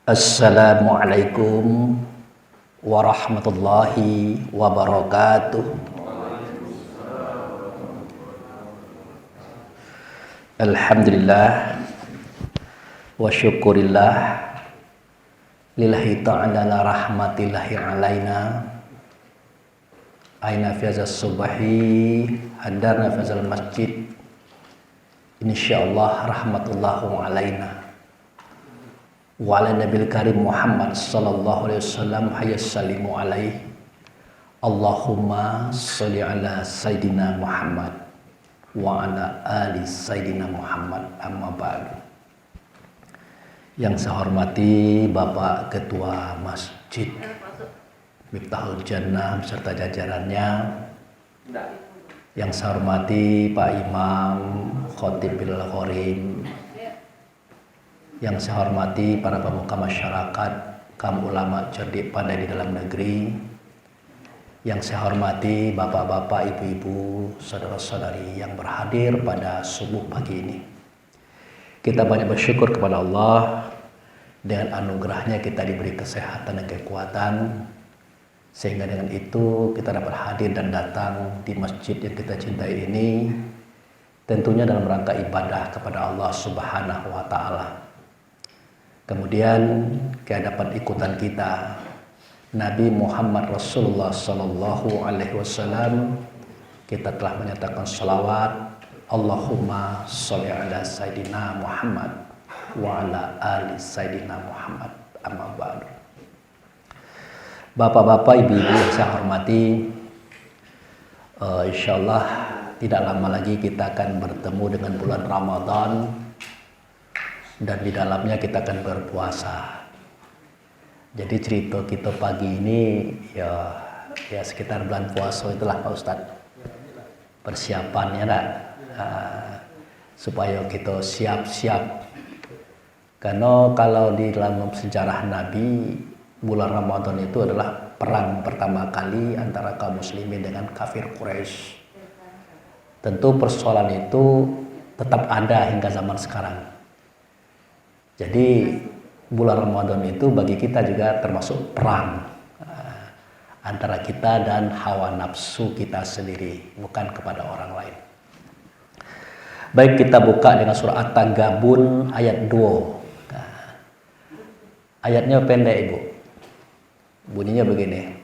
Assalamualaikum warahmatullahi wabarakatuh. Alhamdulillah wa syukurillah lillahi ta'ala la rahmatillahi alaina aina fi hazal subahi hadarna fi hazal masjid insyaallah rahmatullahu alaina wa ala nabil karim Muhammad sallallahu alaihi wasallam hayya sallimu alaihi Allahumma sholli ala sayyidina Muhammad wa ala ali sayyidina Muhammad, amma ba'du. Yang saya hormati Bapak Ketua Masjid Miftahul Jannah beserta jajarannya, yang saya hormati Pak Imam Khotibil Khorim, yang saya hormati para pemuka masyarakat, kaum ulama cerdik pandai di dalam negeri, yang saya hormati bapak-bapak, ibu-ibu, saudara-saudari yang berhadir pada subuh pagi ini. Kita banyak bersyukur kepada Allah, dengan anugerahnya kita diberi kesehatan dan kekuatan, sehingga dengan itu kita dapat hadir dan datang di masjid yang kita cintai ini, tentunya dalam rangka ibadah kepada Allah Subhanahu wa Ta'ala. Kemudian kehadapan ikutan kita Nabi Muhammad Rasulullah Sallallahu Alaihi Wasallam, kita telah menyatakan salawat Allahumma sholli ala Sayyidina Muhammad wa ala ali Sayyidina Muhammad, amma ba'du. Bapak-bapak, ibu-ibu yang saya hormati, insyaallah tidak lama lagi kita akan bertemu dengan bulan Ramadan, dan di dalamnya kita akan berpuasa. Jadi cerita kita pagi ini ya sekitar bulan puasa itulah Pak Ustadz. Persiapannya supaya kita siap-siap. Karena kalau di dalam sejarah Nabi, bulan Ramadan itu adalah perang pertama kali antara kaum muslimin dengan kafir Quraisy. Tentu persoalan itu tetap ada hingga zaman sekarang. Jadi bulan Ramadan itu bagi kita juga termasuk perang antara kita dan hawa nafsu kita sendiri, bukan kepada orang lain. Baik, kita buka dengan surah At-Tagabun ayat 2. Ayatnya pendek, Ibu. Bunyinya begini.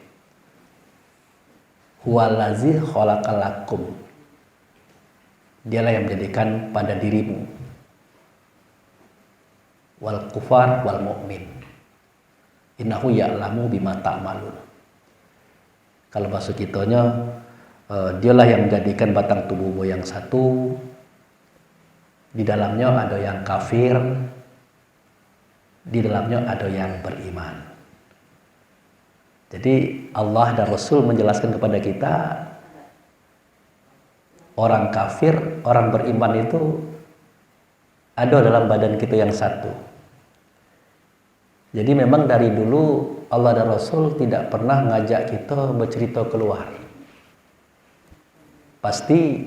Huwallazi khalaqalakum. Dialah yang menjadikan pada dirimu wal kufar wal mu'min innahu ya'lamu bima ta'malun. Kalau bahasa kitanya, dialah yang menjadikan batang tubuhmu yang satu, di dalamnya ada yang kafir, di dalamnya ada yang beriman. Jadi Allah dan Rasul menjelaskan kepada kita, orang kafir, orang beriman itu ada dalam badan kita yang satu. Jadi memang dari dulu Allah dan Rasul tidak pernah ngajak kita bercerita keluar. Pasti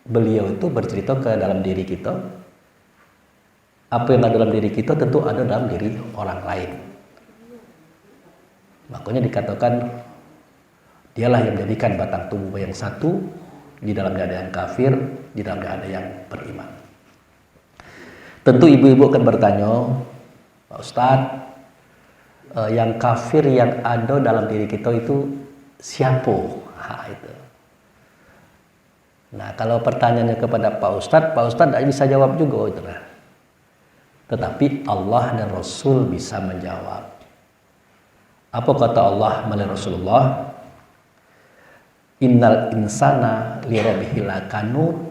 beliau itu bercerita ke dalam diri kita. Apa yang ada dalam diri kita tentu ada dalam diri orang lain. Makanya dikatakan dialah yang menjadikan batang tubuh yang satu, di dalamnya ada yang kafir, di dalamnya ada yang beriman. Tentu ibu-ibu akan bertanya, Pak Ustadz, yang kafir yang ada dalam diri kita itu siapa? Itu. Nah, kalau pertanyaannya kepada Pak Ustadz tidak bisa jawab juga itu. Tetapi Allah dan Rasul bisa menjawab. Apa kata Allah melalui Rasulullah? Innal insana li rabbih lakanut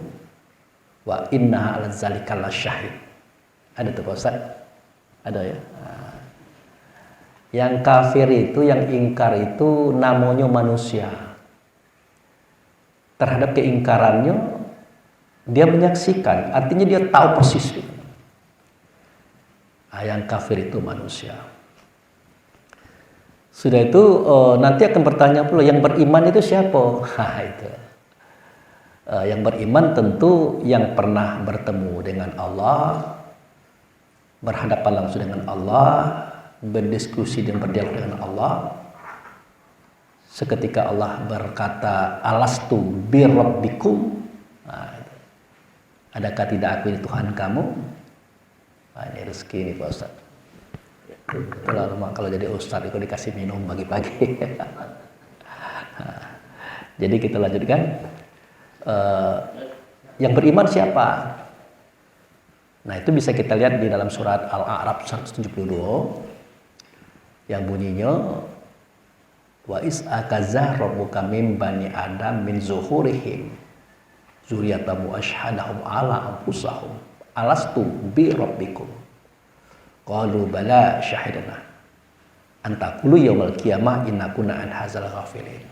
wa inna 'ala dzalika lasyahid. Ada tuh Pak Ustadz? Ada ya. Yang kafir itu, yang ingkar itu namanya manusia. Terhadap keingkarannya dia menyaksikan, artinya dia tahu persis. Yang kafir itu manusia. Sudah itu nanti akan bertanya pula, yang beriman itu siapa? Itu. Yang beriman tentu yang pernah bertemu dengan Allah, berhadapan langsung dengan Allah, berdiskusi dan berdialog dengan Allah. Seketika Allah berkata, alastu birabbikum, adakah tidak aku ini Tuhan kamu? Nah, ini rezeki ini Pak Ustaz. Kalau jadi Ustaz itu dikasih minum pagi-pagi. Jadi kita lanjutkan. Yang beriman siapa? Nah, itu bisa kita lihat di dalam surat Al-A'raf 172 yang bunyinya, wa is akaza rabbuka min bani adam min zuhurihim zuriyatahum ashhadahum ala anfusahum alastu bi rabbikum qalu bala syahidana antaqulu yaumal qiyamah inna kunna an hadzal ghafilin.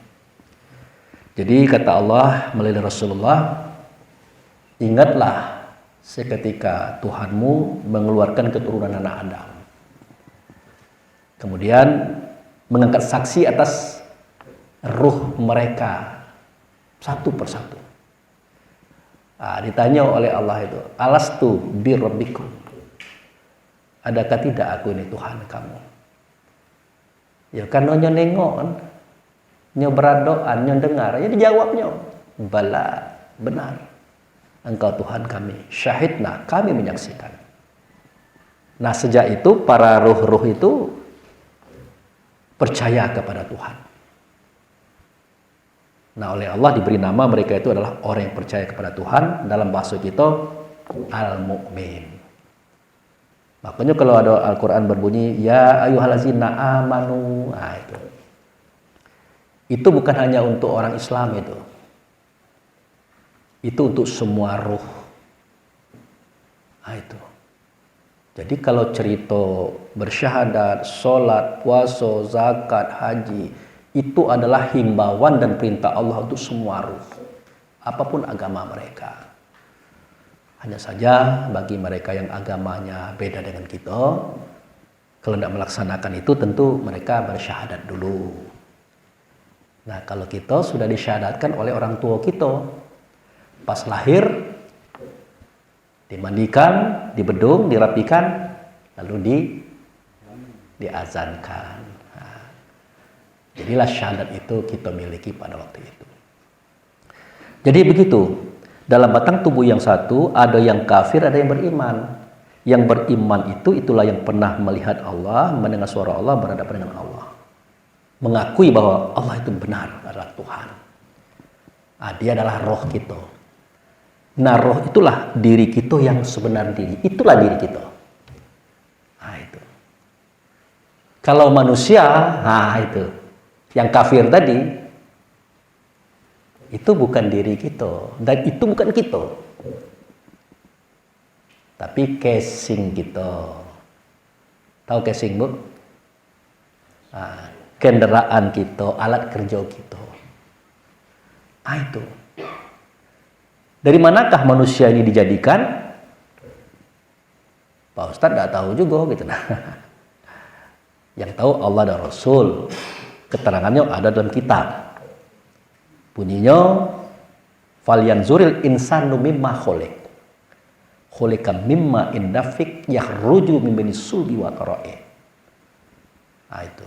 Jadi kata Allah melalui Rasulullah, ingatlah seketika Tuhanmu mengeluarkan keturunan anak Adam, kemudian mengangkat saksi atas ruh mereka satu persatu. Ditanya oleh Allah itu, alastu bi rabbikum, adakah tidak aku ini Tuhan kamu? Ya kan nyo nengok, nyo beradoan, nyo dengar, ya dijawabnya, bala, benar. Engkau Tuhan kami, syahidna, kami menyaksikan. Nah, sejak itu para ruh-ruh itu percaya kepada Tuhan. Nah, oleh Allah diberi nama mereka itu adalah orang yang percaya kepada Tuhan. Dalam bahasa kita al-mu'min. Makanya kalau ada Al-Quran berbunyi ya ayyuhallazina amanu, nah itu bukan hanya untuk orang Islam itu untuk semua ruh. Nah, itu. Jadi kalau cerita bersyahadat, sholat, puasa, zakat, haji, itu adalah himbauan dan perintah Allah untuk semua ruh, apapun agama mereka. Hanya saja bagi mereka yang agamanya beda dengan kita, kalau tidak melaksanakan itu tentu mereka bersyahadat dulu. Nah, kalau kita sudah disyahadatkan oleh orang tua kita, pas lahir dimandikan, dibedung, dirapikan, lalu diazankan. Nah, jadilah syahadat itu kita miliki pada waktu itu. Jadi begitu, dalam batang tubuh yang satu ada yang kafir, ada yang beriman. Yang beriman itulah yang pernah melihat Allah, mendengar suara Allah, berhadapan dengan Allah, mengakui bahwa Allah itu benar adalah Tuhan. Dia adalah roh kita. Nah, roh itulah diri kita yang sebenar diri. Itulah diri kita. Nah, itu. Kalau manusia, nah itu. Yang kafir tadi, itu bukan diri kita. Dan itu bukan kita. Tapi casing kita. Tahu casing, Bu? Nah, kendaraan kita, alat kerja kita. Nah, itu. Dari manakah manusia ini dijadikan? Pak Ustadz tidak tahu juga gitu. Yang tahu Allah dan Rasul. Keterangannya ada dalam kitab. Bunyinya, falyanzuril insanu mimma khuliq. Khuliqa mimma indafik yakhruju min bani sulbi wa tara'i. Nah, itu.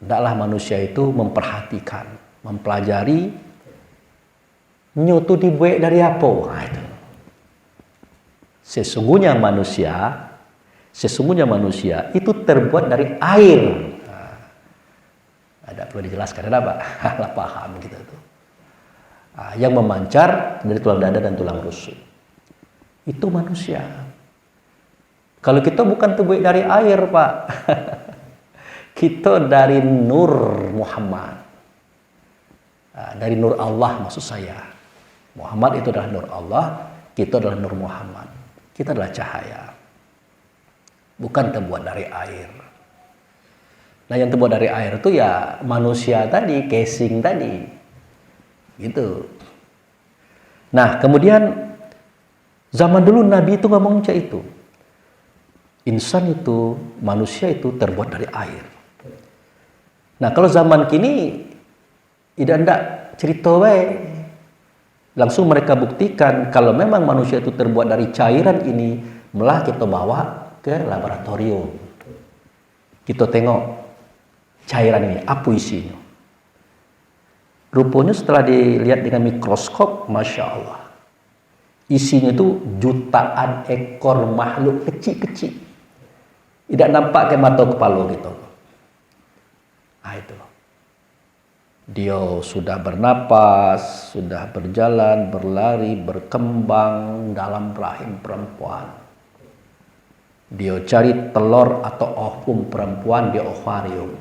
Hendaklah manusia itu memperhatikan, mempelajari nyoto dibuat dari apa? Nah, itu. Sesungguhnya manusia itu terbuat dari air. Nah, ada perlu dijelaskan, ada Pak? Lah paham gitu tuh. Nah, yang memancar dari tulang dada dan tulang rusuk. Itu manusia. Kalau kita bukan terbuat dari air, Pak. Kita dari nur Muhammad. Nah, dari nur Allah maksud saya. Muhammad itu adalah nur Allah, kita adalah nur Muhammad. Kita adalah cahaya. Bukan terbuat dari air. Nah, yang terbuat dari air itu ya manusia tadi, casing tadi. Gitu. Nah, kemudian zaman dulu Nabi itu ngomong macam itu. Insan itu, manusia itu terbuat dari air. Nah, kalau zaman kini tidak cerita wae. Langsung mereka buktikan kalau memang manusia itu terbuat dari cairan ini, malah kita bawa ke laboratorium. Kita tengok cairan ini, apa isinya. Rupanya setelah dilihat dengan mikroskop, Masya Allah, isinya itu jutaan ekor makhluk kecil-kecil. Tidak nampak ke mata kepala gitu. Nah itu. Dia sudah bernapas, sudah berjalan, berlari, berkembang dalam rahim perempuan. Dia cari telur atau ovum perempuan di ovarium.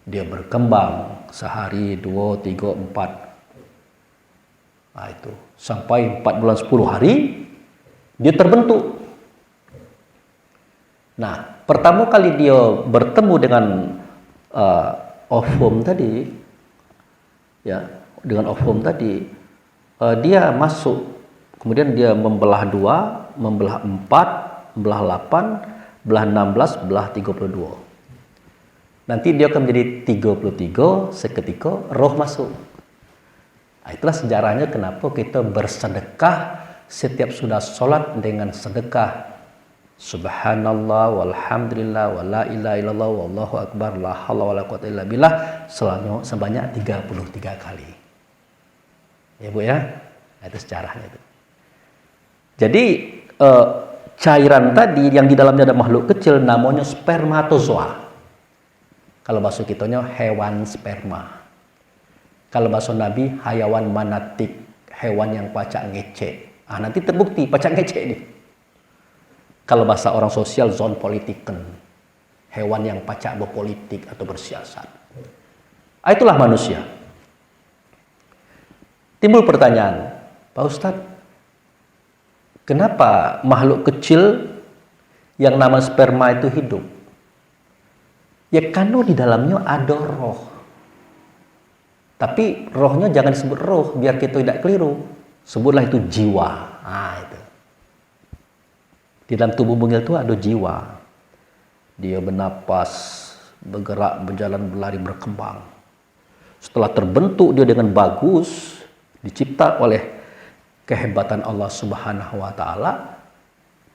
Dia berkembang sehari, 2, 3, 4. Nah itu. Sampai 4 bulan 10 hari, dia terbentuk. Nah, pertama kali dia bertemu dengan ovum tadi, ya, dengan ovum tadi, dia masuk, kemudian dia membelah 2, membelah 4, membelah 8, belah 16, belah 32. Nanti dia akan menjadi 33, seketika roh masuk. Nah, itulah sejarahnya kenapa kita bersedekah setiap sudah sholat dengan sedekah. Subhanallah walhamdulillah wa la ilaha illallah wallahu akbar la haula wala quwwata illa billah sebanyak 33 kali. Ya Bu ya. Nah, itu sejarahnya itu. Jadi cairan tadi yang di dalamnya ada makhluk kecil namanya spermatozoa. Kalau bahasa kitanya hewan sperma. Kalau bahasa Nabi hayawan manatik, hewan yang pacak ngecek. Ah nanti terbukti pacak ngecek nih. Kalau bahasa orang sosial zon politiken, hewan yang pacak berpolitik atau bersiasat. Ah, itulah manusia. Timbul pertanyaan, Pak Ustadz, kenapa makhluk kecil yang nama sperma itu hidup? Ya karena di dalamnya ada roh. Tapi rohnya jangan disebut roh, biar kita tidak keliru. Sebutlah itu jiwa. Nah, itu. Di dalam tubuh mungil itu ada jiwa. Dia bernapas, bergerak, berjalan, berlari, berkembang. Setelah terbentuk dia dengan bagus, dicipta oleh kehebatan Allah Subhanahu wa taala,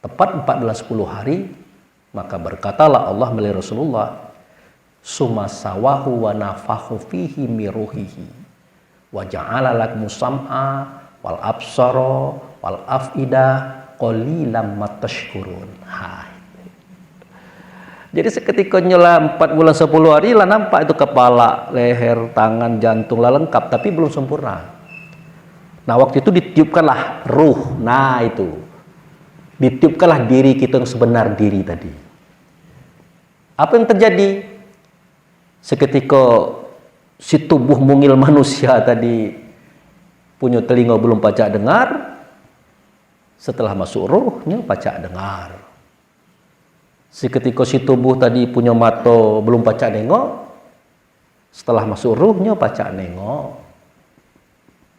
tepat 4 bulan 10 hari, maka berkatalah Allah melalui Rasulullah, summa sawahu wa nafahu fihi miruhihi wa ja'ala lakum sam'a wal absara wal afida qalilan matashkurun. Jadi seketika nyela 4 bulan 10 hari lah nampak itu kepala, leher, tangan, jantung lah lengkap, tapi belum sempurna. Nah waktu itu ditiupkanlah ruh. Nah itu ditiupkanlah diri kita yang sebenar diri tadi. Apa yang terjadi? Seketika si tubuh mungil manusia tadi punya telinga belum pacak dengar, setelah masuk ruhnya pacak dengar. Seketika si tubuh tadi punya mata belum pacak nengok, setelah masuk ruhnya pacak nengok.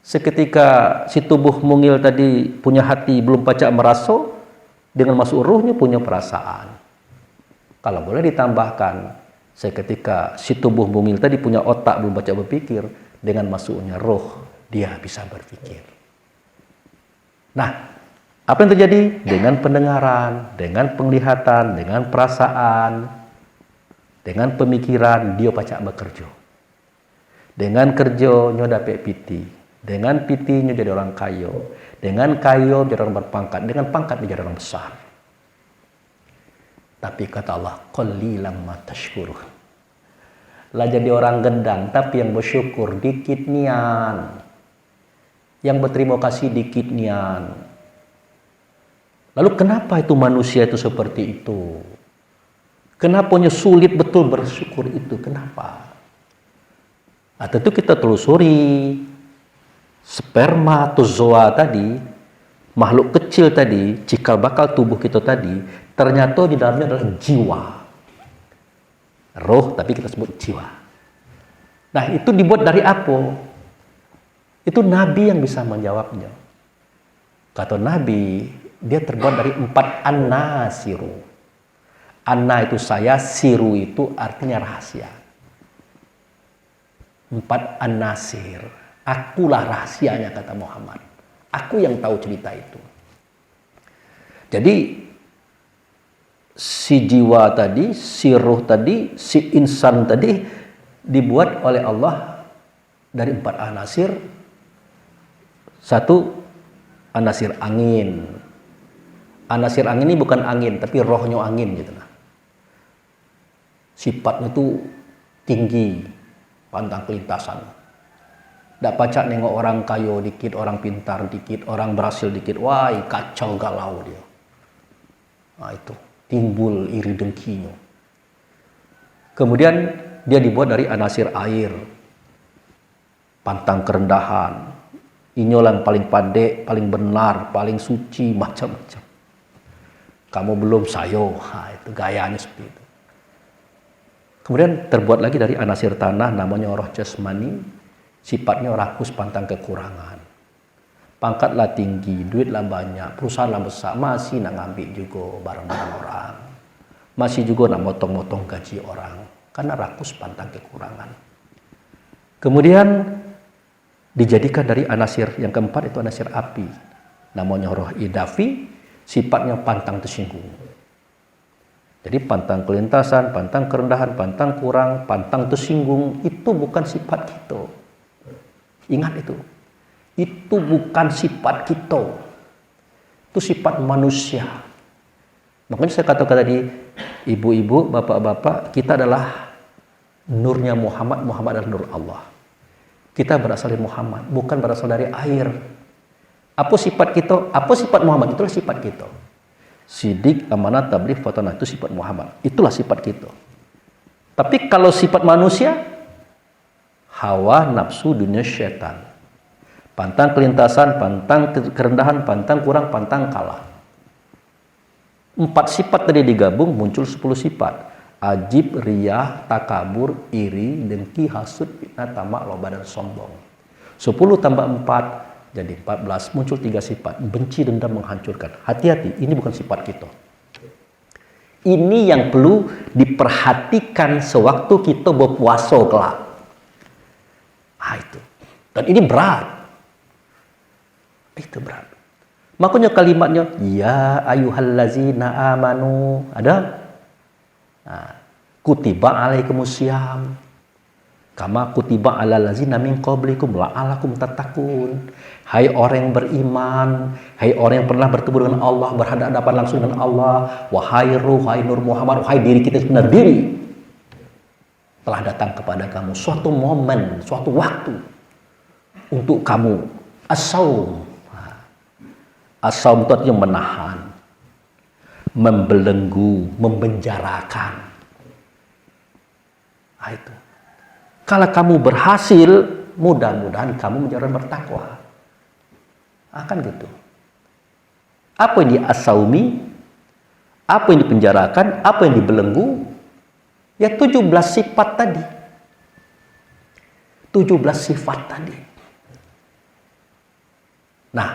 Seketika si tubuh mungil tadi punya hati belum pacak merasa, dengan masuk ruhnya punya perasaan. Kalau boleh ditambahkan, seketika si tubuh mungil tadi punya otak belum baca berpikir, dengan masuknya roh dia bisa berpikir. Nah, apa yang terjadi? Dengan pendengaran, dengan penglihatan, dengan perasaan, dengan pemikiran dia pacak bekerja. Dengan kerjanya dapat piti, dengan pitinya jadi orang kaya, dengan kaya jadi orang berpangkat, dengan pangkat dia jadi orang besar. Tapi kata Allah, qalilan ma tashkurun. Lah jadi orang gendang, tapi yang bersyukur dikit nian. Yang berterima kasih dikit nian. Lalu kenapa itu manusia itu seperti itu? Kenapanya sulit betul bersyukur itu? Kenapa? Nah, tentu kita telusuri spermatozoa tadi, makhluk kecil tadi, cikal bakal tubuh kita tadi, ternyata di dalamnya adalah jiwa. Roh, tapi kita sebut jiwa. Nah, itu dibuat dari apa? Itu Nabi yang bisa menjawabnya. Kata Nabi, dia terbuat dari 4 an-nasiru. Anna itu saya, siru itu artinya rahasia. 4 an-nasir. Akulah rahasianya, kata Muhammad. Aku yang tahu cerita itu. Jadi si jiwa tadi, si ruh tadi, si insan tadi dibuat oleh Allah dari 4 anasir. Satu, anasir angin. Anasir angin ini bukan angin, tapi rohnya angin gitu lah. Sifatnya itu tinggi, pantang kelintasan. Nggak pacak nengok orang kayo dikit, orang pintar dikit, orang berhasil dikit. Wah, kacau galau dia. Nah itu, timbul iri dengkinya. Kemudian dia dibuat dari anasir air, pantang kerendahan. Inilah yang paling pandai, paling benar, paling suci, macam-macam. Kamu belum sayo, nah, itu gayanya seperti itu. Kemudian terbuat lagi dari anasir tanah, namanya roh jasmani, sifatnya rakus, pantang kekurangan. Pangkatlah tinggi, duitlah banyak, perusahaanlah besar, masih nak ngambil juga barang-barang orang. Masih juga nak motong-motong gaji orang, karena rakus, pantang kekurangan. Kemudian dijadikan dari anasir yang keempat, itu anasir api, namanya roh idafi, sifatnya pantang tersinggung. Jadi pantang kelintasan, pantang kerendahan, pantang kurang, pantang tersinggung, itu bukan sifat kita. Ingat itu. Itu bukan sifat kita. Itu sifat manusia. Makanya saya katakan tadi, ibu-ibu, bapak-bapak, kita adalah nurnya Muhammad, Muhammad adalah nur Allah. Kita berasal dari Muhammad, bukan berasal dari air. Apa sifat kita? Apa sifat Muhammad? Itulah sifat kita. Sidik, amanah, tabligh, fatanah, itu sifat Muhammad. Itulah sifat kita. Tapi kalau sifat manusia, hawa, nafsu, dunia, syaitan. Pantang kelintasan, pantang kerendahan, pantang kurang, pantang kalah. 4 sifat tadi digabung, muncul 10 sifat. Ajib, riyah, takabur, iri, dengki, hasud, fitnah, tamak, loba, dan sombong. 10 tambah 4 jadi 14, muncul 3 sifat. Benci, dendam, menghancurkan. Hati-hati, ini bukan sifat kita. Ini yang perlu diperhatikan sewaktu kita berpuasa kelak. Ah, itu. Dan ini berat. Itu berat. Makanya kalimatnya, ya ayyuhallazina amanu. Ada? Nah, kutiba alaikumusiyam kama kutiba alal ladzina min qablikum la'alakum tattaqun. Hai orang yang beriman, hai orang yang pernah bertemu dengan Allah, berhadapan langsung dengan Allah, wahai ruh, wahai nur Muhammad, wahai diri kita sebenar diri, telah datang kepada kamu suatu momen, suatu waktu untuk kamu as-saum. As-saum itu artinya menahan, membelenggu, membenjarakan. Nah, itu. Kalau kamu berhasil, mudah-mudahan kamu menjadi orang bertakwa. Akan gitu. Apa yang di-as-saumi? Apa yang dipenjarakan? Apa yang dibelenggu? Ya 17 sifat tadi. 17 sifat tadi. Nah,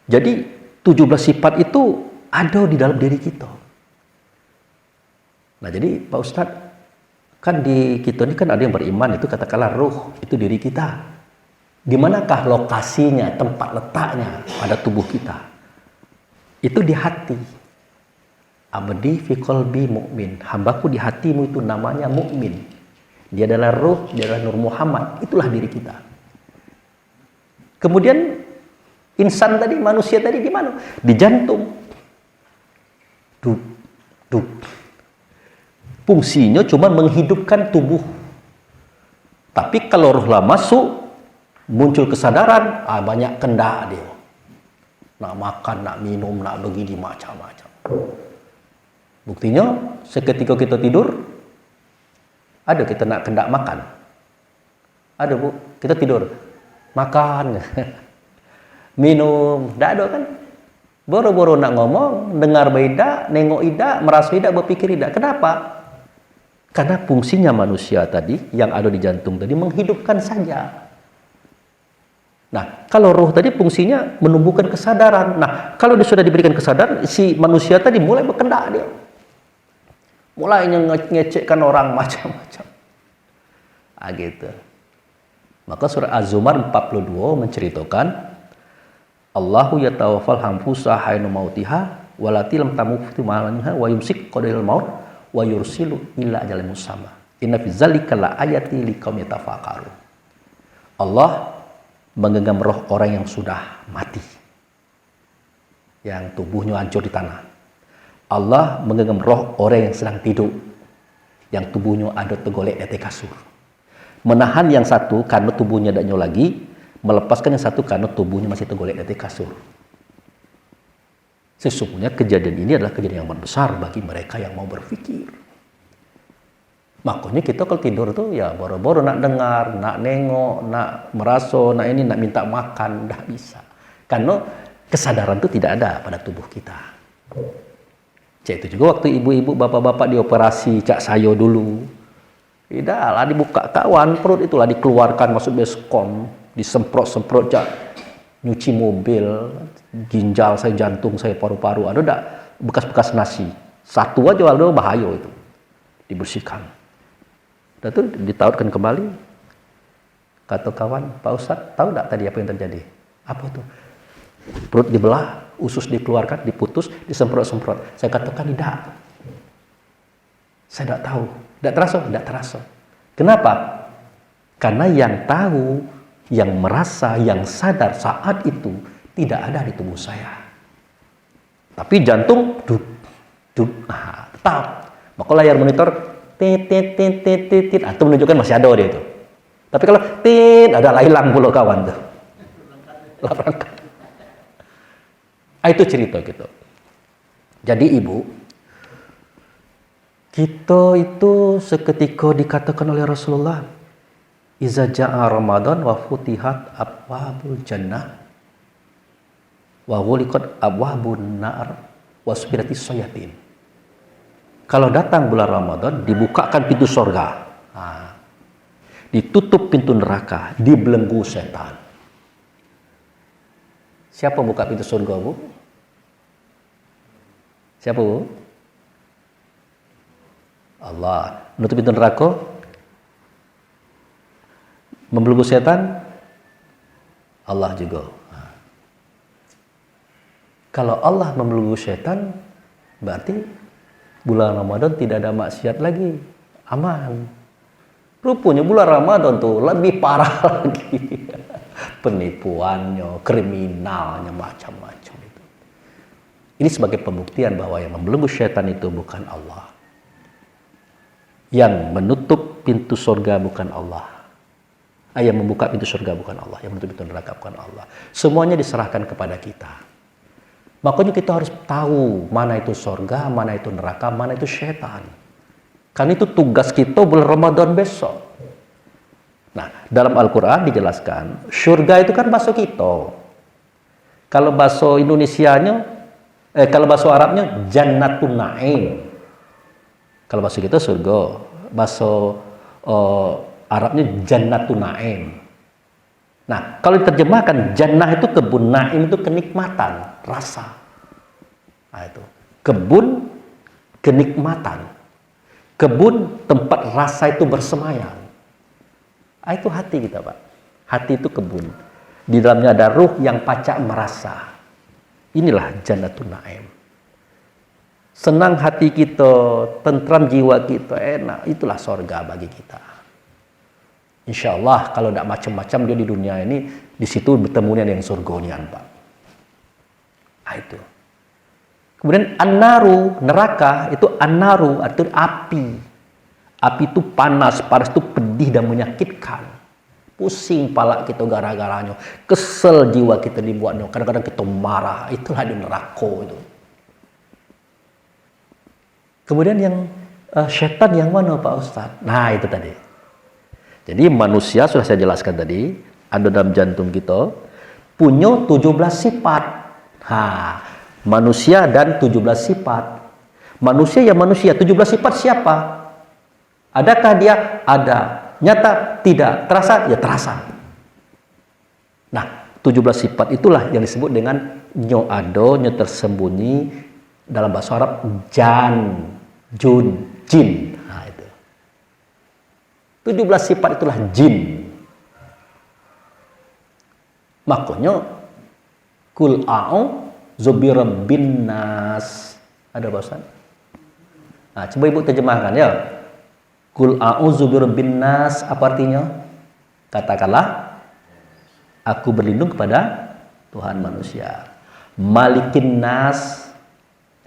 jadi 17 sifat itu ada di dalam diri kita. Nah, jadi Pak Ustadz, kan di kita ini kan ada yang beriman, itu katakanlah ruh, itu diri kita. Di manakah lokasinya, tempat letaknya pada tubuh kita? Itu di hati. Abdi fi qalbi mu'min. Hambaku di hatimu itu namanya mukmin. Dia adalah ruh, dia adalah Nur Muhammad. Itulah diri kita. Kemudian insan tadi, manusia tadi di mana? Di jantung. Duk, duk. Fungsinya cuma menghidupkan tubuh. Tapi kalau rohlah masuk, muncul kesadaran, banyak kendak dia. Nak makan, nak minum, nak begini, macam-macam. Buktinya, seketika kita tidur, ada kita nak kendak makan. Ada bu, kita tidur. Makan. Minum, tidak ada kan? Boro-boro nak ngomong, dengar beda, nengok ida, merasa ida, berpikir ida. Kenapa? Karena fungsinya manusia tadi, yang ada di jantung tadi, menghidupkan saja. Nah, kalau roh tadi fungsinya menumbuhkan kesadaran. Nah, kalau dia sudah diberikan kesadaran, si manusia tadi mulai berkendak dia. Mulai ngecekkan orang macam-macam. Ah, gitu. Maka surah Az-Zumar 42 menceritakan, Allahu yatawaffal hanfusa hainu mautiha walati lam tamutu ma'anha wa yumsik qadil maut wa yursilu illa ajalin musamma. Inna fi dzalika la ayati liqaumin yatafakkarun. Allah menggenggam roh orang yang sudah mati, yang tubuhnya hancur di tanah. Allah menggenggam roh orang yang sedang tidur, yang tubuhnya ada tergolek di kasur. Menahan yang satu karena tubuhnya tidak nyol lagi, melepaskan yang satu karena tubuhnya masih tergolek di kasur. Sesungguhnya kejadian ini adalah kejadian yang besar bagi mereka yang mau berpikir. Makanya kita kalau tidur tuh ya boro-boro nak dengar, nak nengok, nak merasa, nak ini, nak minta makan, dah bisa. Karena kesadaran itu tidak ada pada tubuh kita. Cak itu juga waktu ibu-ibu, bapak-bapak dioperasi cak sayo dulu. Tidak lah dibuka kawan, perut itulah dikeluarkan masuk baskom, disemprot-semprot cak nyuci mobil, ginjal saya, jantung saya, paru-paru, ada enggak bekas-bekas nasi. Satu aja ada bahaya itu. Dibersihkan. Dan itu ditautkan kembali. Kata kawan, Pak Ustadz, tahu enggak tadi apa yang terjadi? Apa itu? Perut dibelah, usus dikeluarkan, diputus, disemprot-semprot. Saya katakan tidak. Saya tidak tahu. Tidak terasa? Tidak terasa. Kenapa? Karena yang tahu, yang merasa, yang sadar saat itu tidak ada di tubuh saya. Tapi jantung tetap. Maka layar monitor tit itu menunjukkan masih ada dia itu. Tapi kalau ada hilang pula kawan tuh. Itu cerita gitu. Jadi ibu, kita itu seketika dikatakan oleh Rasulullah, iza ja'a Ramadan wa futihat abwabul jannah wa ghuliqat abwabun nar wa subiratis syayatin. Kalau datang bulan Ramadan, dibukakan pintu surga. Ditutup pintu neraka, dibelenggu setan. Siapa buka pintu surga, Bu? Siapa, Bu? Allah. Menutup pintu neraka, membelenggu setan, Allah juga. Kalau Allah membelenggu setan, berarti bulan Ramadan tidak ada maksiat lagi, aman. Rupanya bulan Ramadan tuh lebih parah lagi. Penipuannya, kriminalnya, macam-macam itu. Ini sebagai pembuktian bahwa yang membelenggu setan itu bukan Allah. Yang menutup pintu surga bukan Allah. Yang membuka pintu surga bukan Allah. Yang menutup pintu neraka bukan Allah. Semuanya diserahkan kepada kita. Makanya kita harus tahu mana itu surga, mana itu neraka, mana itu setan. Kan itu tugas kita bulan Ramadan besok. Nah, dalam Al-Quran dijelaskan, surga itu kan bahasa kita. Kalau bahasa Indonesianya, kalau bahasa Arabnya Jannatun Na'im. Kalau bahasa kita surga, bahasa Arabnya Jannatun Na'im. Nah, kalau diterjemahkan jannah itu kebun, na'im itu kenikmatan, rasa. Nah, itu kebun kenikmatan. Kebun tempat rasa itu bersemayam. Itu hati kita, Pak. Hati itu kebun. Di dalamnya ada ruh yang pacak merasa. Inilah Jannatun Na'im. Senang hati kita, tentram jiwa kita, enak. Itulah sorga bagi kita. Insya Allah kalau tidak macam-macam dia di dunia ini, di situ bertemunya dengan surgonian, Pak. Itu. Kemudian an-naru, neraka, itu an-naru, artinya api. Api itu panas, panas itu pedih dan menyakitkan. Pusing pala kita gara-garanya. Kesel jiwa kita dibuatnya. Kadang-kadang kita marah. Itulah di neraka itu. Kemudian yang setan yang mana, Pak Ustadz? Nah, itu tadi. Jadi manusia, sudah saya jelaskan tadi, ada dalam jantung kita, punya 17 sifat. Manusia dan 17 sifat. Manusia ya manusia, 17 sifat siapa? Adakah dia? Ada. Nyata? Tidak. Terasa? Ya terasa. Nah, 17 sifat itulah yang disebut dengan nyo ado, nyo tersembunyi, dalam bahasa Arab, jan, jun, jin. 17 sifat itulah jin. Makanya kul a'u Zubirabbin nas. Ada Pak Ustaz? Nah, coba Ibu terjemahkan ya. Qul a'udzu birabbin nas, apa artinya? Katakanlah, aku berlindung kepada Tuhan manusia. Malikin nas,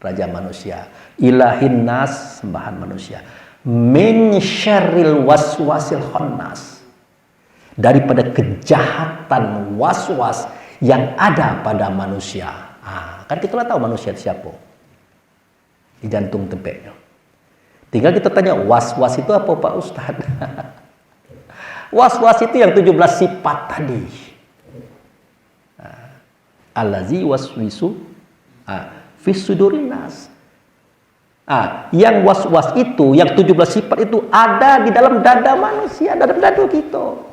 raja manusia. Ilahin nas, sembahan manusia. Min syarril waswasil khannas, daripada kejahatan waswas yang ada pada manusia. Kan kita tahu manusia siapa? Di jantung tempatnya. Tinggal kita tanya, was-was itu apa Pak Ustadz? Was-was itu yang 17 sifat tadi. Allazi waswisu fis sudurin nas. Yang was-was itu, yang 17 sifat itu ada di dalam dada manusia, dalam dada kita.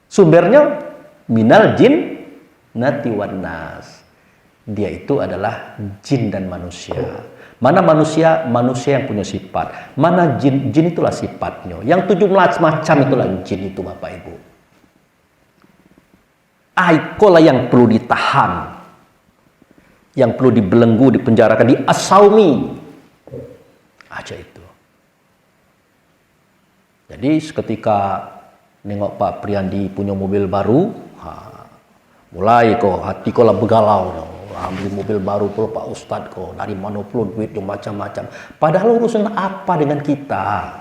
Sumbernya minal jin nati wan nas. Dia itu adalah jin dan manusia. Mana manusia? Manusia yang punya sifat. Mana jin? Jin itulah sifatnya. Yang 17 macam itulah jin itu Bapak Ibu. Ikolah yang perlu ditahan, yang perlu dibelenggu, dipenjarakan, diasaumi aja itu. Jadi seketika nengok Pak Priandi punya mobil baru, mulai kok hati kok lah begalau. Beli mobil baru pula Pak Ustadz kok, dari mana pula duitnya macam-macam. Padahal urusan apa dengan kita?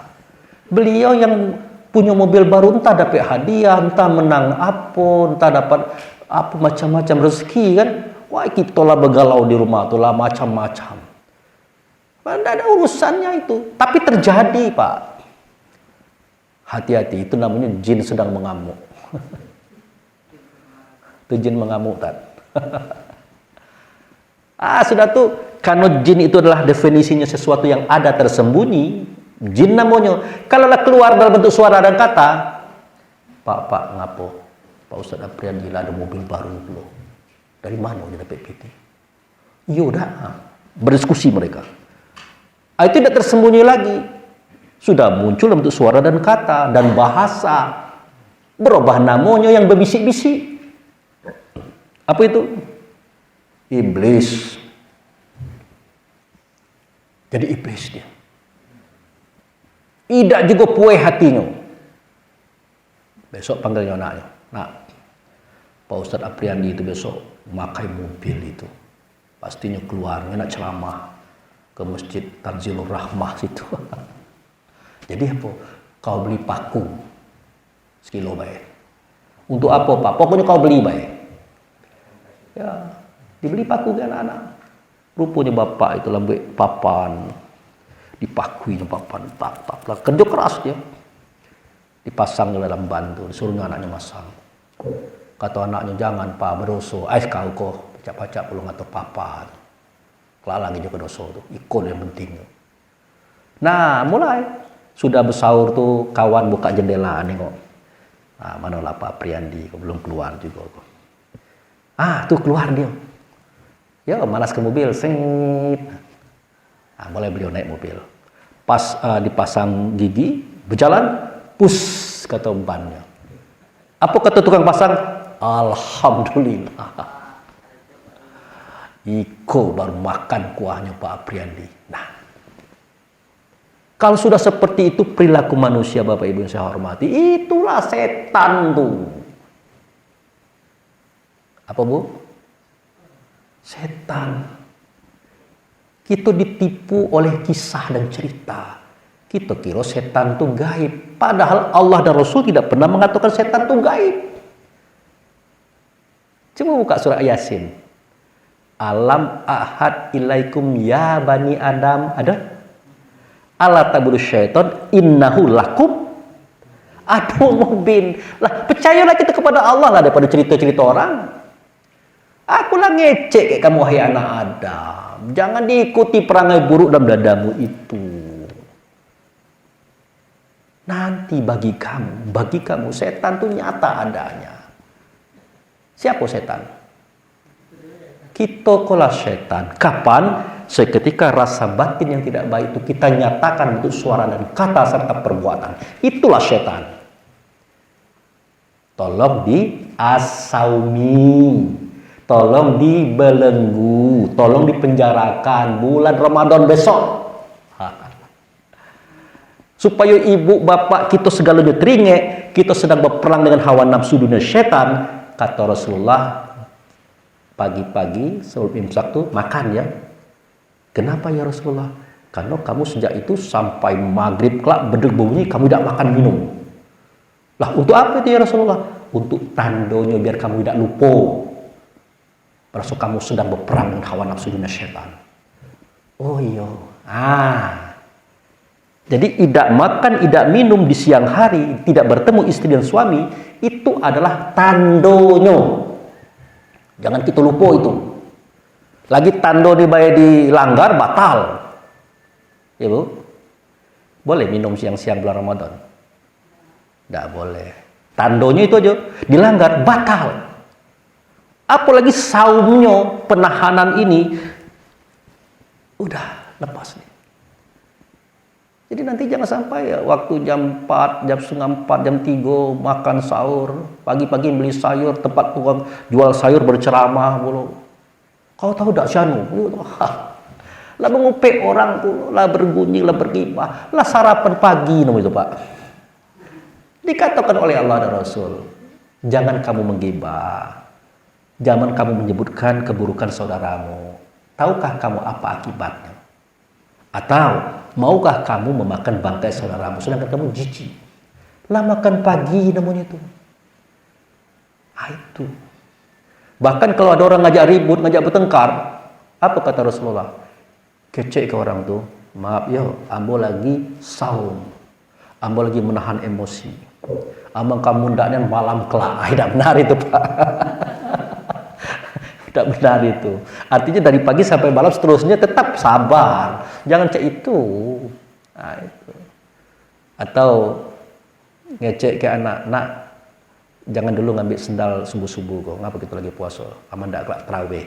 Beliau yang punya mobil baru entah dapat hadiah, entah menang apa, entah dapat apa macam-macam rezeki kan. Wah, kita lah begalau di rumah tuh lah macam-macam. Tidak ada urusannya itu. Tapi terjadi Pak. Hati-hati, itu namanya jin sedang mengamuk. Itu jin mengamuk tak? Sudah tuh, karena jin itu adalah definisinya sesuatu yang ada tersembunyi. Jin namanya. Kalau keluar dalam bentuk suara dan kata, Pak, ngapo? Pak Ustadz Aprian gila ada mobil baru dulu. Dari mana dia dapat PT? Yaudah, berdiskusi mereka. Itu tidak tersembunyi lagi. Sudah muncul dalam bentuk suara dan kata dan bahasa. Berubah namanya yang berbisik-bisik. Apa itu? Iblis. Jadi iblis dia. Tidak juga puas hatinya. Besok panggilnya anaknya. Nak, Pak Ustadz Apriandi itu besok memakai mobil itu. Pastinya keluarnya nak ceramah ke Masjid Tanzilur Rahmah situ. Jadi apa? Kau beli paku sekilo baik. Untuk apa Pak? Pokoknya kau beli baik. Ya. Dibeli paku ke anak-anak. Rupanya bapak itu lambe papan. Dipakuinya papan. Tak. Kerja keras dia. Dipasang di dalam bantu. Disuruhnya anaknya masang. Kata anaknya, jangan Pak, berdosa. Kau kok. Pacak-pacak belum atau papan. Kelar lagi juga dosa tuh. Ikut yang penting. Nah, mulai. Sudah bersaur tuh, kawan buka jendela. Nengok. Manalah Pak Priandi. Kok belum keluar juga. Tuh keluar dia. Ya, malas ke mobil, sengit. Mulai beliau naik mobil. Pas dipasang gigi, berjalan, pus, kata umpannya. Apa kata tukang pasang? Alhamdulillah. Iko baru makan kuahnya Pak Apriandi. Nah, kalau sudah seperti itu perilaku manusia Bapak Ibu yang saya hormati, itulah setan tuh. Apa Bu? Setan. Kita ditipu oleh kisah dan cerita. Kita kira setan itu gaib. Padahal Allah dan Rasul tidak pernah mengatakan setan itu gaib. Coba buka surah Yasin. Alam ahad ilaikum ya bani Adam. Ada? Ala tabudu syaitan innahu lakum adu mubin. Lah, percayalah kita kepada Allah lah daripada cerita-cerita orang. Aku lah ngecek kayak kamu wahai anak Adam. Jangan diikuti perangai buruk dalam dadamu itu. Nanti bagi kamu setan itu nyata adanya. Siapa setan? Kita kolah setan. Kapan? Seketika rasa batin yang tidak baik itu kita nyatakan bentuk suara dan kata serta perbuatan. Itulah setan. Tolong diasaumi. tolong dibelenggu, tolong dipenjarakan bulan Ramadan besok. Supaya ibu bapak kita segalanya teringat, kita sedang berperang dengan hawa nafsu dunia setan. Kata Rasulullah, pagi-pagi sebelum imsak tuh makan ya. Kenapa ya Rasulullah? Karena kamu sejak itu sampai maghrib kelak beduk bunyi kamu tidak makan minum. Lah untuk apa itu ya Rasulullah? Untuk tandonya biar kamu tidak lupa. Berarti kamu sedang berperang dengan hawa nafsu dunia setan. Oh iya. Jadi tidak makan, tidak minum di siang hari, tidak bertemu istri dan suami, itu adalah tandonya. Jangan kita lupa itu. Lagi tando dibayar dilanggar, batal. Ya Bu? Boleh minum siang-siang bulan Ramadan? Tidak boleh. Tandonya itu aja, dilanggar, batal. Apalagi saumnya, penahanan ini, udah lepas nih. Jadi nanti jangan sampai ya waktu jam 4, jam setengah 4, jam 3 makan sahur, pagi-pagi beli sayur, tempat tukang jual sayur berceramah mulu. Kau tahu tak syanu? Lah mengupik orang pula, lah bergunjing, lah bergibah, lah sarapan pagi nama itu Pak. Dikatakan oleh Allah dan Rasul, jangan kamu menggibah, jangan kamu menyebutkan keburukan saudaramu. Tahukah kamu apa akibatnya? Atau maukah kamu memakan bangkai saudaramu sedangkan kamu jijik? Lah makan pagi namanya itu. Itu. Bahkan kalau ada orang ngajak ribut, ngajak bertengkar, apa kata Rasulullah? Kecek ke orang tuh, maaf ya, ambo lagi saum, ambo lagi menahan emosi. Amang kamu ndaknya malam kelak. Tidak benar itu Pak. Tidak benar itu. Artinya dari pagi sampai malam seterusnya tetap sabar. Jangan cek itu. Itu. Atau ngecek ke anak, nak jangan dulu ngambil sendal subuh-subuh kok. Ngapa kita lagi puasa? Aman ndak kelak terawih.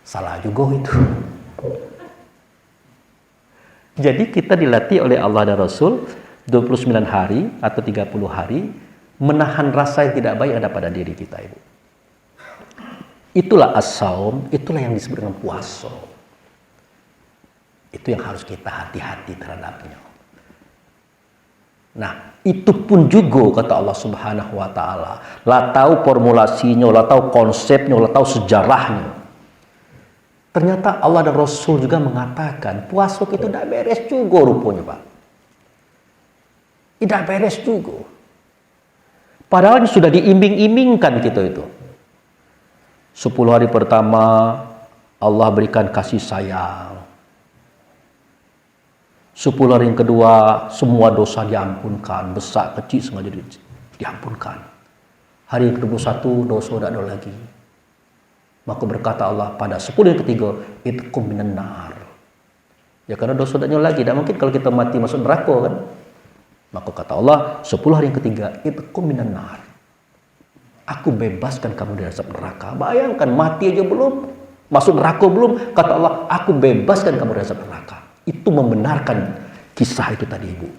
Salah juga itu. Jadi kita dilatih oleh Allah dan Rasul 29 hari atau 30 hari menahan rasa yang tidak baik ada pada diri kita, Ibu. Itulah as-saum, itulah yang disebut dengan puasa. Itu yang harus kita hati-hati terhadapnya. Nah, itu pun juga kata Allah Subhanahu wa taala, lah tahu formulasinya, lah tahu konsepnya, lah tahu sejarahnya. Ternyata Allah dan Rasul juga mengatakan puasa itu tidak beres juga rupanya, Pak. Tidak beres juga. Padahal sudah diimbing-imbingkan kita itu. 10 hari pertama Allah berikan kasih sayang. 10 hari yang kedua semua dosa diampunkan, besar kecil sengaja diampunkan. Hari yang ke-21 dosa tidak ada lagi. Maka berkata Allah pada 10 yang ketiga, itqum minan nar. Ya karena dosa tidak ada lagi, tidak mungkin kalau kita mati masuk neraka kan. Maka kata Allah 10 hari yang ketiga, itqum minan nar. Aku bebaskan kamu dari azab neraka. Bayangkan mati aja belum, masuk neraka belum, kata Allah, aku bebaskan kamu dari azab neraka. Itu membenarkan kisah itu tadi, Ibu.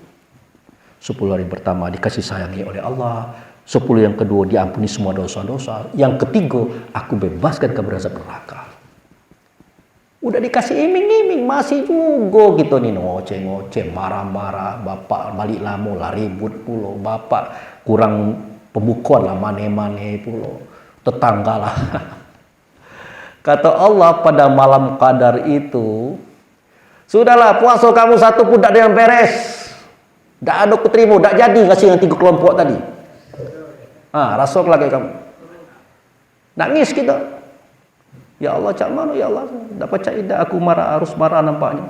10 hari pertama dikasih sayangi oleh Allah, 10 yang kedua diampuni semua dosa-dosa, yang ketiga aku bebaskan kamu dari azab neraka. Udah dikasih iming-iming masih juga gitu nih, ngoceh-ngoceh, marah-marah, bapak balik lama lah ribut pulau, bapak kurang pembukuan lah, mane-mane pulau, tetangga lah. Kata Allah pada malam qadar itu, sudahlah puasa kamu satu pun tak ada yang beres, tak ada kuterima, tak jadi ngasih yang 3 kelompok tadi. Rasuk lagi kamu, nangis kita. Ya Allah, cak mana ya Allah, dapat cak ida aku marah, harus marah nampaknya.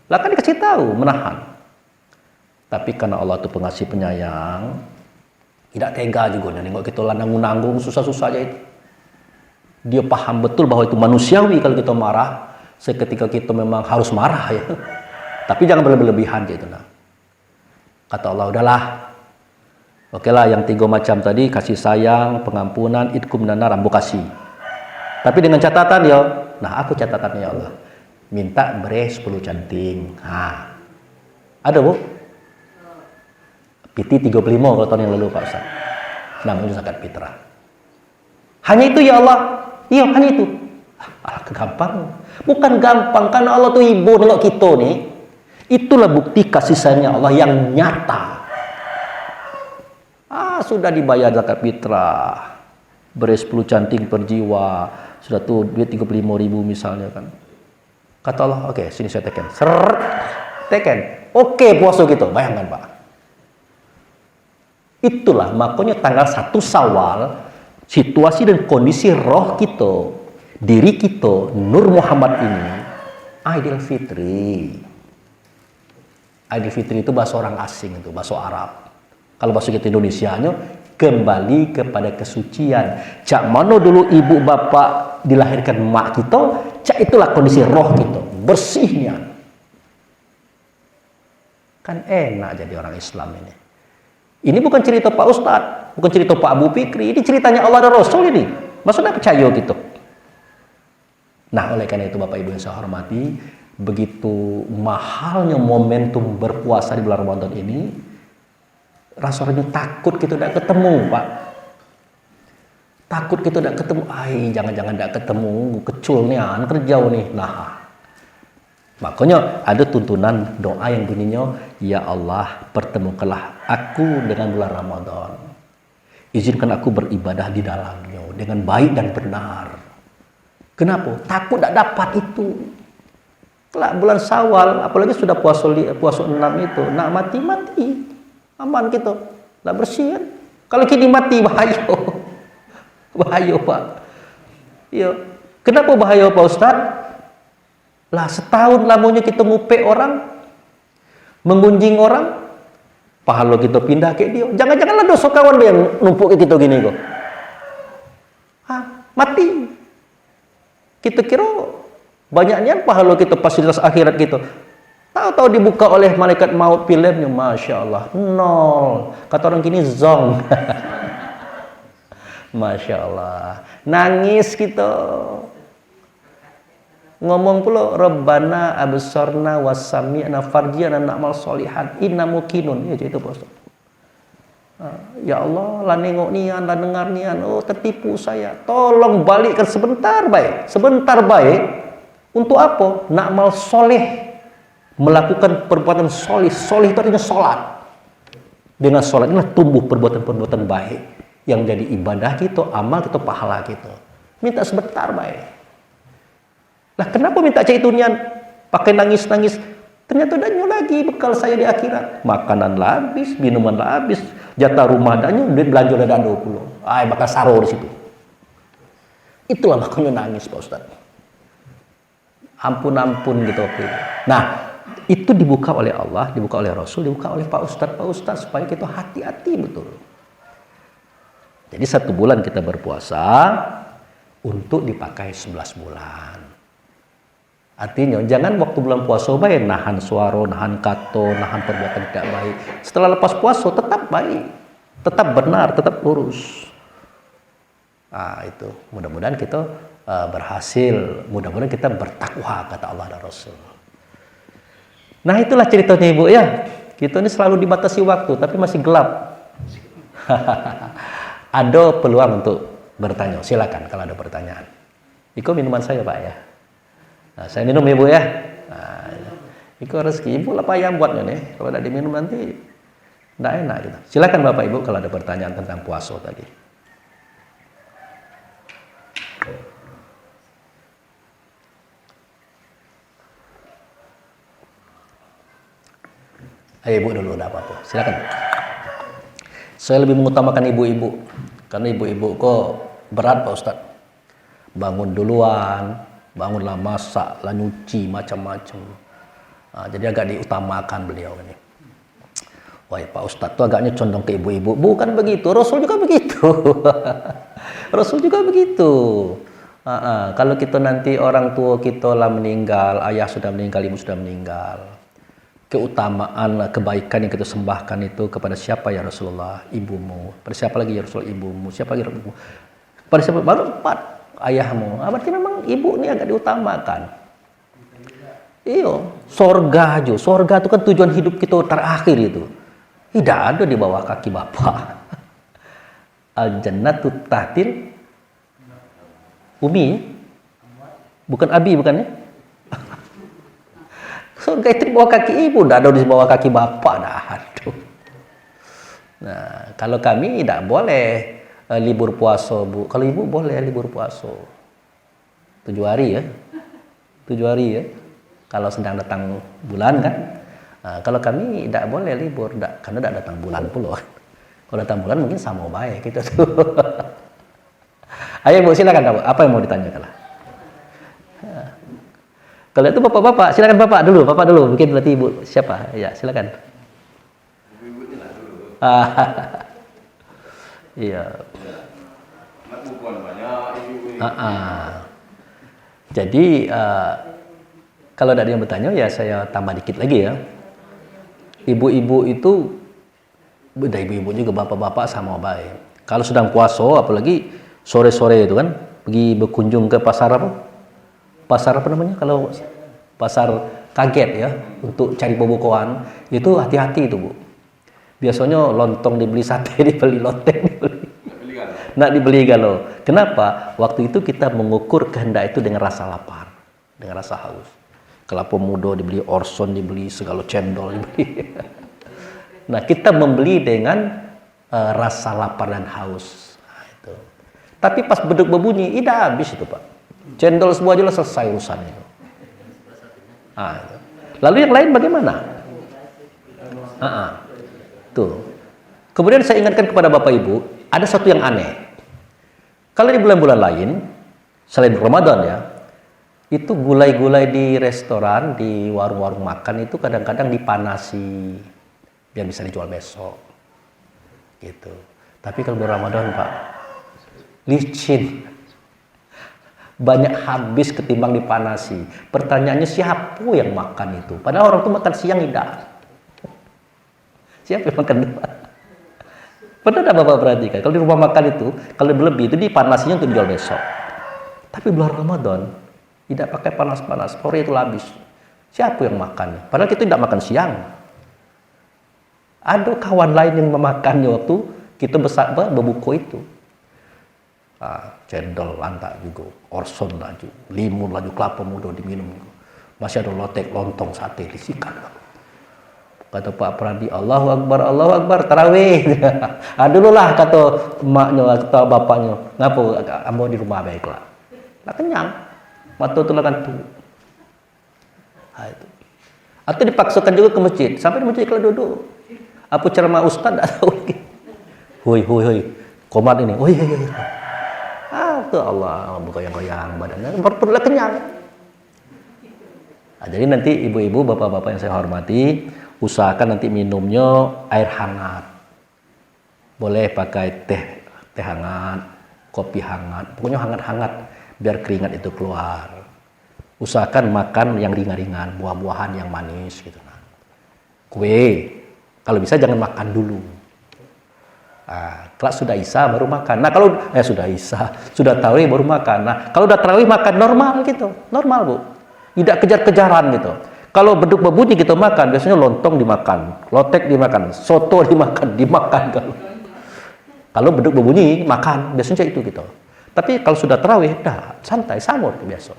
Lah kan dikasih tahu menahan. Tapi karena Allah itu pengasih penyayang, tidak tega juga nengok kita lah nanggung-nanggung susah-susah aja itu. Dia paham betul bahwa itu manusiawi kalau kita marah, seketika kita memang harus marah ya. Tapi jangan berlebihan gitu nah. Kata Allah, udahlah. Oke lah, yang 3 macam tadi, kasih sayang, pengampunan, itqum minan nar, ambo kasih. Tapi dengan catatan ya, nah aku catatannya ya Allah. Minta beri 10 canting. Ada Bu? PT 35 kalau tahun yang lalu Pak Ustaz. Namanya zakat fitrah. Hanya itu ya Allah. Iya, hanya itu. Gampang? Bukan gampang, karena Allah tuh ibu nengok kita nih. Itulah bukti kasih sayangnya Allah yang nyata. Sudah dibayar zakat fitrah, beres 10 canting per jiwa, sudah tuh duit 35.000 misalnya kan. Kata Allah, oke, sini saya teken. Seret, teken. Oke, puasa gitu. Bayangkan, Pak. Itulah makanya tanggal 1 Syawal, situasi dan kondisi roh kita, diri kita, Nur Muhammad ini, Idul Fitri. Idul Fitri itu bahasa orang asing, itu bahasa Arab. Kalau bahasa kita Indonesianya, kembali kepada kesucian. Cak mana dulu ibu bapak dilahirkan mak kita, cak itulah kondisi roh kita, bersihnya. Kan enak jadi orang Islam ini. Ini bukan cerita Pak Ustadz, bukan cerita Pak Abu Fikri, ini ceritanya Allah dan Rasul ini. Maksudnya percaya gitu. Nah, oleh karena itu Bapak Ibu yang saya hormati, begitu mahalnya momentum berpuasa di bulan Ramadan ini, rasanya takut kita tidak ketemu, Pak. Takut kita tidak ketemu. Jangan-jangan tidak ketemu, keculnya, kerjau nih. Nah, makanya ada tuntunan doa yang bunyinya, ya Allah, pertemukanlah aku dengan bulan Ramadan. Izinkan aku beribadah di dalamnya dengan baik dan benar. Kenapa? Takut tidak dapat itu. Kelak bulan Syawal, apalagi sudah puasa 6 itu, nak mati. Aman kita, tidak bersih kan? Kalau kini mati, bahaya. Bahaya, Pak. Ya. Kenapa bahaya, Pak Ustadz? Lah setahun lamanya kita ngupek orang, menggunjing orang, pahala kita pindah ke dia. Jangan-janganlah dosa kawan yang numpuk ke kita gini kok. Mati. Kita kira banyaknya pahala kita, fasilitas akhirat kita. Tahu-tahu dibuka oleh malaikat maut filmnya, Masya Allah, 0. Kata orang gini, zong. Masya Allah. Nangis kita. Ngomong pula, Rabbana absarna wasami'na farjiana na'mal solihan inna mukinun. Ya itu Pak Ustaz. Ya Allah, lah nengok nian, lah dengar nian. Oh, tertipu saya. Tolong balikkan sebentar baik. Sebentar baik. Untuk apa? Na'mal soleh. Melakukan perbuatan soleh. Soleh itu artinya sholat. Dengan sholat inilah tumbuh perbuatan-perbuatan baik. Yang jadi ibadah kita, amal kita, pahala kita. Minta sebentar baik. Lah kenapa minta cai tunian? Pakai nangis-nangis. Ternyata danyo lagi bekal saya di akhirat. Makanan lah habis, minuman lah habis, jatah rumah danyo, duit belanja dah 20. Bakal saro di situ. Itulah makanya nangis Pak Ustaz. Ampun gitu. Nah, itu dibuka oleh Allah, dibuka oleh Rasul, dibuka oleh Pak Ustaz supaya kita hati-hati betul. Jadi 1 bulan kita berpuasa untuk dipakai 11 bulan. Artinya jangan waktu bulan puasa baik nahan suara, nahan kato, nahan perbuatan tidak baik. Setelah lepas puasa tetap baik, tetap benar, tetap lurus. Itu mudah-mudahan kita berhasil, mudah-mudahan kita bertakwa kata Allah dan Rasul. Nah itulah ceritanya Ibu ya. Kita ini selalu dibatasi waktu tapi masih gelap. Ada peluang untuk bertanya, silakan kalau ada pertanyaan. Iko minuman saya Pak ya. Nah, saya minum Ibu ya. Iko rezeki Ibu lah payah buatnya nih. Kalau tidak diminum nanti tidak enak gitu. Silakan Bapak Ibu kalau ada pertanyaan tentang puasa tadi. Ayo Ibu dulu, tidak apa-apa. Silakan. Saya lebih mengutamakan ibu-ibu karena ibu-ibu kok berat Pak Ustadz. Bangun duluan, bangunlah masak, lah nyuci macam-macam. Jadi agak diutamakan beliau ini. Wah Pak Ustadz tuh agaknya condong ke ibu-ibu. Bukan begitu, Rasul juga begitu. Rasul juga begitu. Kalau kita nanti orang tua kita lah meninggal, ayah sudah meninggal, ibu sudah meninggal. Keutamaan, kebaikan yang kita sembahkan itu kepada siapa ya Rasulullah? Ibumu. Pada siapa lagi ya Rasulullah? Ibumu. Siapa lagi ibumu? Pada siapa? Baru 4. Ayahmu. Berarti memang ibu ini agak diutamakan. Iya. Sorga aja. Sorga itu kan tujuan hidup kita terakhir itu. Tidak ada di bawah kaki bapak. Al-jannatu tahtil umi. Bukan abi, bukan ya? Surga itu di bawah kaki ibu, tidak ada di bawah kaki bapak. Dah. Aduh. Nah, kalau kami tidak boleh libur puasa, Bu. Kalau ibu boleh libur puasa. 7 hari ya. 7 hari ya. Kalau sedang datang bulan kan. Nah, kalau kami tidak boleh libur, karena tidak datang bulan pula. Kalau datang bulan mungkin sama baik gitu tuh. Ayo Bu, silakan apa yang mau ditanyakan lah. Kalau itu bapak-bapak, silakan bapak dulu, mungkin berarti ibu siapa? Ya, silakan. Ibu-ibunya lah dulu. Iya. Anak bukan banyak ibu-ibu. Jadi kalau ada yang bertanya ya saya tambah dikit lagi ya. Ibu-ibu itu, beda ibu-ibu juga bapak-bapak sama baik. Kalau sedang puasa, apalagi sore-sore itu kan, pergi berkunjung ke pasar apa? Pasar apa namanya? Kalau pasar kaget ya, untuk cari pembukuan, itu hati-hati itu Bu. Biasanya lontong dibeli, sate dibeli, lonteng dibeli. Nak dibeli galau. Kenapa? Waktu itu kita mengukur kehendak itu dengan rasa lapar, dengan rasa haus. Kelapa muda dibeli, orson dibeli, segala cendol dibeli. Nah, kita membeli dengan rasa lapar dan haus. Nah, itu. Tapi pas beduk berbunyi, tidak habis itu Pak. Cendol semua aja selesai urusan itu. Nah, itu. Lalu yang lain bagaimana? Tuh. Kemudian saya ingatkan kepada Bapak Ibu, ada satu yang aneh. Kalau di bulan-bulan lain, selain Ramadan ya, itu gulai-gulai di restoran, di warung-warung makan itu kadang-kadang dipanasi biar bisa dijual besok. Gitu. Tapi kalau bulan Ramadan Pak, licin. Banyak habis ketimbang dipanasi. Pertanyaannya siapa yang makan itu? Padahal orang itu makan siang tidak. Siapa yang makan dua? Pernah tidak Bapak perhatikan? Kalau di rumah makan itu, kalau berlebih itu dipanasinya untuk dijual besok. Tapi bulan Ramadan tidak pakai panas-panas, sore itu habis. Siapa yang makan? Padahal kita tidak makan siang. Ada kawan lain yang memakannya waktu kita berbuka itu. Cendol lantak juga, orson laju, limun laju, kelapa muda diminum. Masih ada lotek, lontong, sate disikat. Kata Pak Pradi, Allahu Akbar, tarawih. Dulu lah kata emaknya, kata bapaknya, ngapa ambo di rumah baiklah. Nak kenyang, waktu itu kan tuh. Itu. Atau dipaksakan juga ke masjid, sampai di masjid kalau duduk. Apa ceramah ustaz tak tahu lagi. Hoi, komat ini, tuh Allah bergoyang-goyang badannya, perutnya kenyang. Jadi nanti ibu-ibu, bapak-bapak yang saya hormati, usahakan nanti minumnya air hangat. Boleh pakai teh hangat, kopi hangat, pokoknya hangat-hangat biar keringat itu keluar. Usahakan makan yang ringan-ringan, buah-buahan yang manis gitu. Kue, kalau bisa jangan makan dulu. Kalau sudah isya baru makan. Nah kalau sudah tarawih baru makan. Nah kalau udah tarawih makan normal gitu, normal Bu. Tidak kejar-kejaran gitu. Kalau beduk berbunyi gitu makan, biasanya lontong dimakan, lotek dimakan, soto dimakan kalau beduk berbunyi makan, biasanya itu gitu. Tapi kalau sudah tarawih, dah santai, samur biasa.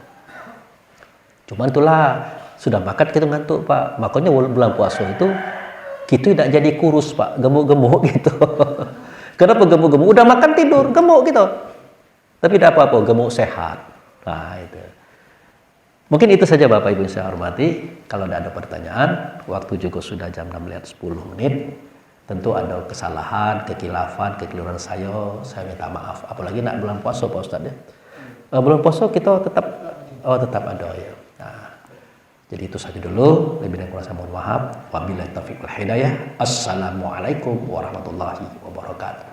Cuman itulah sudah makan kita ngantuk Pak. Makanya bulan puasa itu kita tidak jadi kurus Pak, gemuk-gemuk gitu. Kenapa gemuk-gemuk? Udah makan tidur, gemuk gitu. Tapi tidak apa-apa, gemuk sehat. Nah itu. Mungkin itu saja Bapak Ibu yang saya hormati. Kalau tidak ada pertanyaan, waktu juga sudah jam 16:10. Tentu ada kesalahan, kekilafan, kekeliruan saya minta maaf. Apalagi nak bulan puasa Pak Ustadz ya. Bulan puasa kita tetap ada ya. Nah, jadi itu saja dulu. Lebih dan kurang saya mohon maaf. Wabillahi taufiq wal hidayah. Assalamualaikum warahmatullahi wabarakatuh.